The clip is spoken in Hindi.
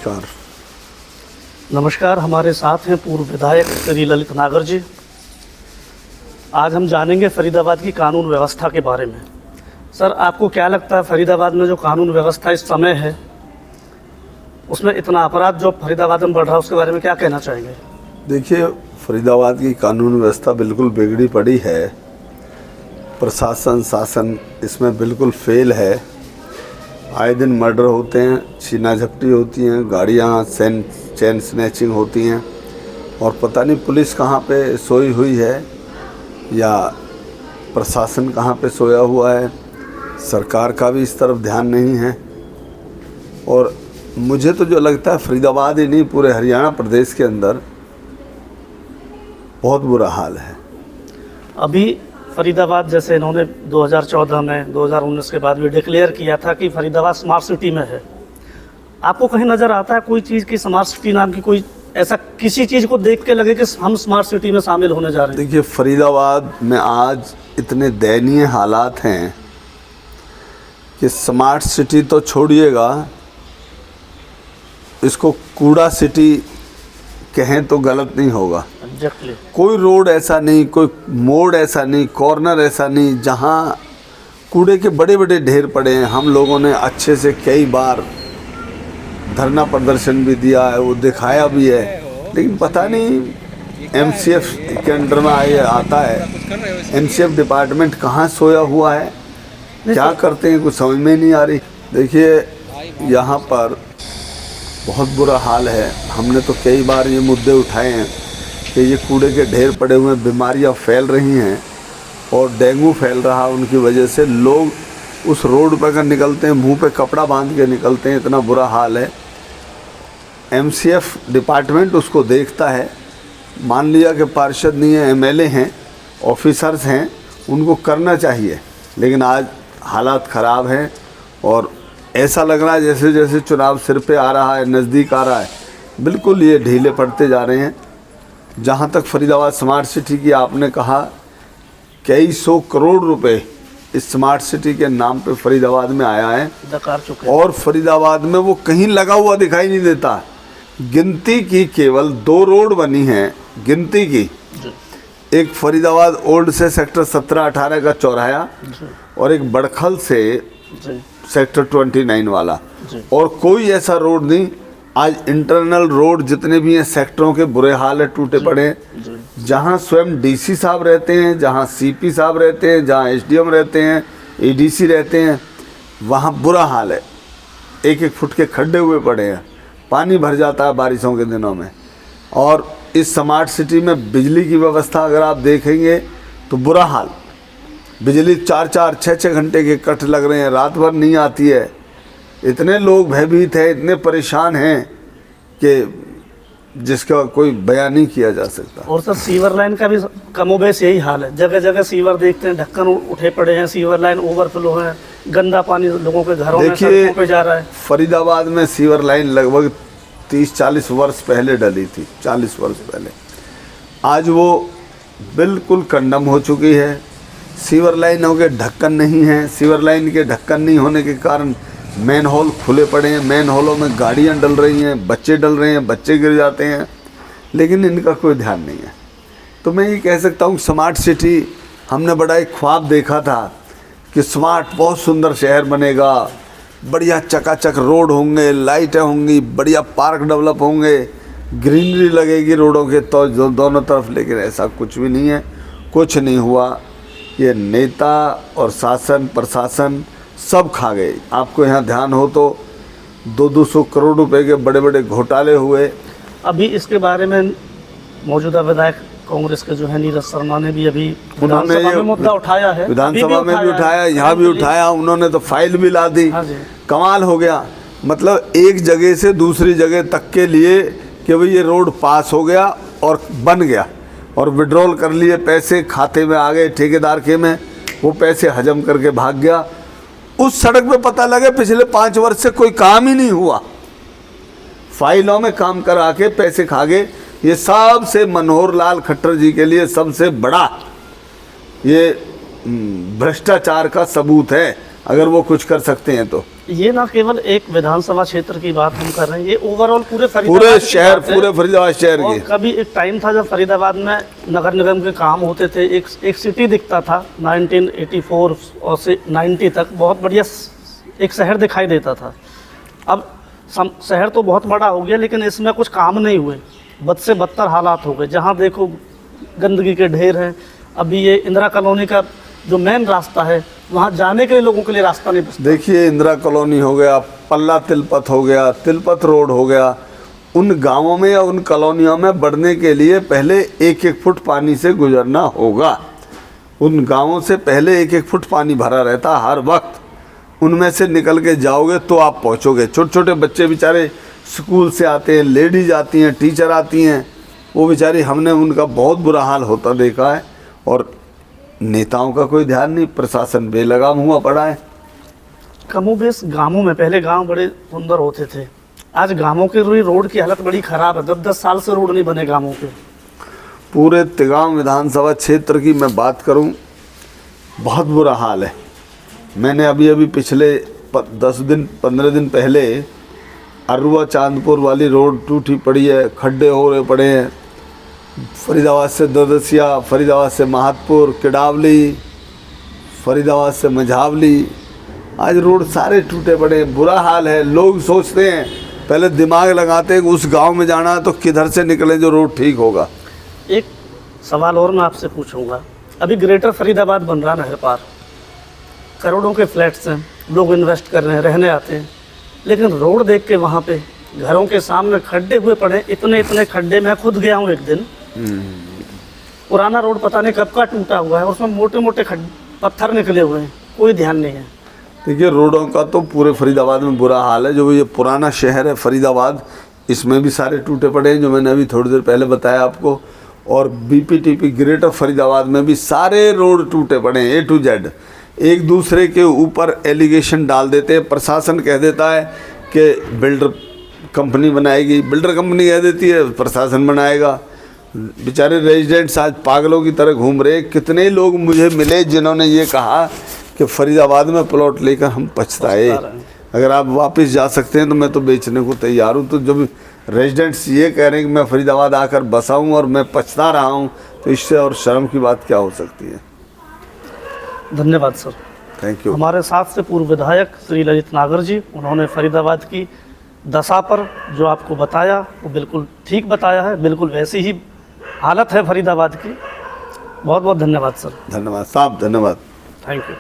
नमस्कार। नमस्कार, हमारे साथ हैं पूर्व विधायक श्री ललित नागर जी। आज हम जानेंगे फरीदाबाद की कानून व्यवस्था के बारे में। सर, आपको क्या लगता है फरीदाबाद में जो कानून व्यवस्था इस समय है उसमें इतना अपराध जो फरीदाबाद में बढ़ रहा है उसके बारे में क्या कहना चाहेंगे? देखिए, फरीदाबाद की कानून व्यवस्था बिल्कुल बिगड़ी पड़ी है। प्रशासन शासन इसमें बिल्कुल फेल है। आए दिन मर्डर होते हैं, छीना झपटी होती हैं, गाड़ियाँ चैन स्नैचिंग होती हैं और पता नहीं पुलिस कहाँ पे सोई हुई है या प्रशासन कहाँ पे सोया हुआ है। सरकार का भी इस तरफ ध्यान नहीं है और मुझे तो जो लगता है फरीदाबाद ही नहीं पूरे हरियाणा प्रदेश के अंदर बहुत बुरा हाल है। अभी फरीदाबाद जैसे इन्होंने 2014 में 2019 के बाद भी डिक्लेयर किया था कि फरीदाबाद स्मार्ट सिटी में है। आपको कहीं नज़र आता है कोई चीज़ की स्मार्ट सिटी नाम की कोई ऐसा किसी चीज़ को देख के लगे कि हम स्मार्ट सिटी में शामिल होने जा रहे हैं? देखिए, फरीदाबाद में आज इतने दयनीय हालात हैं कि स्मार्ट सिटी तो छोड़िएगा, इसको कूड़ा सिटी कहें तो गलत नहीं होगा। एग्जैक्टली। कोई रोड ऐसा नहीं, कोई मोड़ ऐसा नहीं, कॉर्नर ऐसा नहीं जहां कूड़े के बड़े बड़े ढेर पड़े हैं। हम लोगों ने अच्छे से कई बार धरना प्रदर्शन भी दिया है, वो दिखाया भी है, लेकिन पता नहीं एमसीएफ के अंडर में आता है। एमसीएफ डिपार्टमेंट कहाँ सोया हुआ है, क्या करते हैं कुछ समझ में नहीं आ रही। देखिए, यहाँ पर बहुत बुरा हाल है। हमने तो कई बार ये मुद्दे उठाए हैं कि ये कूड़े के ढेर पड़े हुए बीमारियाँ फैल रही हैं और डेंगू फैल रहा है उनकी वजह से। लोग उस रोड पर अगर निकलते हैं मुंह पे कपड़ा बांध के निकलते हैं, इतना बुरा हाल है। एमसीएफ डिपार्टमेंट उसको देखता है। मान लिया कि पार्षद नहीं है, एमएलए हैं, ऑफिसर्स हैं, उनको करना चाहिए, लेकिन आज हालात ख़राब हैं और ऐसा लग रहा है जैसे जैसे चुनाव सिर पे आ रहा है, नज़दीक आ रहा है, बिल्कुल ये ढीले पड़ते जा रहे हैं। जहाँ तक फरीदाबाद स्मार्ट सिटी की आपने कहा, कई सौ करोड़ रुपए इस स्मार्ट सिटी के नाम पे फरीदाबाद में आया है और फरीदाबाद में वो कहीं लगा हुआ दिखाई नहीं देता। गिनती की केवल 2 रोड बनी हैं, गिनती की। एक फरीदाबाद ओल्ड से सेक्टर 17-18 का चौराहा और एक बड़खल से सेक्टर 29 वाला, और कोई ऐसा रोड नहीं। आज इंटरनल रोड जितने भी हैं सेक्टरों के बुरे हाल है, टूटे पड़े हैं। जहाँ स्वयं डीसी साहब रहते हैं, जहाँ सीपी साहब रहते हैं, जहाँ एसडीएम रहते हैं, एडीसी रहते हैं, वहाँ बुरा हाल है। 1-1 फुट के खड्डे हुए पड़े हैं, पानी भर जाता है बारिशों के दिनों में। और इस स्मार्ट सिटी में बिजली की व्यवस्था अगर आप देखेंगे तो बुरा हाल। बिजली 4-4, 6-6 घंटे के कट लग रहे हैं, रात भर नहीं आती है। इतने लोग भयभीत हैं, इतने परेशान हैं कि जिसका कोई बयान नहीं किया जा सकता। और सर, सीवर लाइन का भी कमोबेश यही हाल है। जगह जगह सीवर देखते हैं, ढक्कन उठे पड़े हैं, सीवर लाइन ओवरफ्लो है, गंदा पानी लोगों के घरों में सड़कों पे जा रहा है। फरीदाबाद में सीवर लाइन लगभग 30-40 वर्ष पहले डली थी, 40 वर्ष पहले। आज वो बिल्कुल कंडम हो चुकी है। सीवर लाइनों के ढक्कन नहीं हैं। सीवर लाइन के ढक्कन नहीं होने के कारण मैन होल खुले पड़े हैं। मैन होलों में गाड़ियाँ डल रही हैं, बच्चे डल रहे हैं, बच्चे गिर जाते हैं, लेकिन इनका कोई ध्यान नहीं है। तो मैं ये कह सकता हूँ स्मार्ट सिटी, हमने बड़ा एक ख्वाब देखा था कि स्मार्ट बहुत सुंदर शहर बनेगा, बढ़िया चकाचक रोड होंगे, लाइटें होंगी, बढ़िया पार्क डेवलप होंगे, ग्रीनरी लगेगी रोडों के तो दोनों तरफ, लेकिन ऐसा कुछ भी नहीं है, कुछ नहीं हुआ। ये नेता और शासन प्रशासन सब खा गए। आपको यहाँ ध्यान हो तो 200 करोड़ रुपए के बड़े बड़े घोटाले हुए। अभी इसके बारे में मौजूदा विधायक कांग्रेस के जो है नीरज शर्मा ने भी अभी विधानसभा में मुद्दा उठाया है। विधानसभा में भी उठाया, यहाँ भी उठाया, उन्होंने तो फाइल भी ला दी। कमाल हो गया। मतलब एक जगह से दूसरी जगह तक के लिए कि भाई ये रोड पास हो गया और बन गया, और विड्रॉल कर लिए, पैसे खाते में आ गए ठेकेदार के में, वो पैसे हजम करके भाग गया। उस सड़क पे पता लगे पिछले 5 वर्ष से कोई काम ही नहीं हुआ, फाइलों में काम करा के पैसे खा गए। ये सबसे मनोहर लाल खट्टर जी के लिए सबसे बड़ा ये भ्रष्टाचार का सबूत है। अगर वो कुछ कर सकते हैं तो। ये ना केवल एक विधानसभा क्षेत्र की बात हम कर रहे हैं, ये ओवरऑल पूरे पूरे फरीदाबाद की शहर, बात है। पूरे फरीदाबाद शहर और की। कभी एक टाइम था जब फरीदाबाद में नगर निगम के काम होते थे, एक सिटी दिखता था 1984 और से 90 तक बहुत बढ़िया एक शहर दिखाई देता था। अब शहर तो बहुत बड़ा हो गया लेकिन इसमें कुछ काम नहीं हुए, बद से बदतर हालात हो गए। जहाँ देखो गंदगी के ढेर हैं। अभी ये इंदिरा कॉलोनी का जो मेन रास्ता है वहाँ जाने के लिए लोगों के लिए रास्ता नहीं बचता। देखिए इंदिरा कॉलोनी हो गया, पल्ला तिलपत हो गया, तिलपत रोड हो गया, उन गांवों में या उन कॉलोनियों में बढ़ने के लिए पहले 1-1 फुट पानी से गुजरना होगा। उन गांवों से पहले 1-1 फुट पानी भरा रहता हर वक्त, उनमें से निकल के जाओगे तो आप पहुंचोगे। छोटे छोटे बच्चे बेचारे स्कूल से आते हैं, लेडीज आती हैं, टीचर आती हैं, वो बेचारी हमने उनका बहुत बुरा हाल होता देखा है। और नेताओं का कोई ध्यान नहीं, प्रशासन बेलगाम हुआ पड़ा है। कमोबेश गांवों में पहले गांव बड़े सुंदर होते थे, आज गांवों के रोड की हालत बड़ी ख़राब है। 10-10 साल से रोड नहीं बने गांवों के। पूरे तिगांव विधानसभा क्षेत्र की मैं बात करूं, बहुत बुरा हाल है। मैंने अभी पिछले 10-15 दिन पहले अरुआ चांदपुर वाली रोड टूटी पड़ी है, खड्डे हो रहे पड़े हैं। फरीदाबाद से ददसिया, फरीदाबाद से महादपुर, किडावली, फरीदाबाद से मझावली, आज रोड सारे टूटे पड़े हैं, बुरा हाल है। लोग सोचते हैं, पहले दिमाग लगाते हैं कि उस गांव में जाना है तो किधर से निकले जो रोड ठीक होगा। एक सवाल और मैं आपसे पूछूंगा, अभी ग्रेटर फरीदाबाद बन रहा नहर पार, करोड़ों के फ्लैट्स हैं, लोग इन्वेस्ट कर रहे हैं, रहने आते हैं, लेकिन रोड देख के वहाँ पे घरों के सामने खड्डे हुए पड़े, इतने खड्डे। मैं खुद गया हूँ एक दिन, पुराना रोड पता नहीं कब का टूटा हुआ है, उसमें मोटे मोटे पत्थर निकले हुए हैं, कोई ध्यान नहीं है। देखिए रोडों का तो पूरे फरीदाबाद में बुरा हाल है। जो ये पुराना शहर है फरीदाबाद, इसमें भी सारे टूटे पड़े हैं जो मैंने अभी थोड़ी देर पहले बताया आपको। और बीपीटीपी ग्रेटर फरीदाबाद में भी सारे रोड टूटे पड़े हैं, A to Z। एक दूसरे के ऊपर एलिगेशन डाल देते हैं। प्रशासन कह देता है कि बिल्डर कंपनी बनाएगी, बिल्डर कंपनी कह देती है प्रशासन बनाएगा। बेचारे रेजिडेंट्स आज पागलों की तरह घूम रहे। कितने लोग मुझे मिले जिन्होंने ये कहा कि फरीदाबाद में प्लॉट लेकर हम पछताए, अगर आप वापस जा सकते हैं तो मैं तो बेचने को तैयार हूँ। तो जब रेजिडेंट्स ये कह रहे हैं कि मैं फरीदाबाद आकर बसा हूँ और मैं पछता रहा हूँ, तो इससे और शर्म की बात क्या हो सकती है। धन्यवाद सर। Thank you. हमारे साथ से पूर्व विधायक श्री ललित नागर जी, उन्होंने फरीदाबाद की दशा पर जो आपको बताया वो बिल्कुल ठीक बताया है, बिल्कुल वैसी ही हालत है फरीदाबाद की। बहुत बहुत धन्यवाद सर। धन्यवाद साहब, धन्यवाद। Thank you.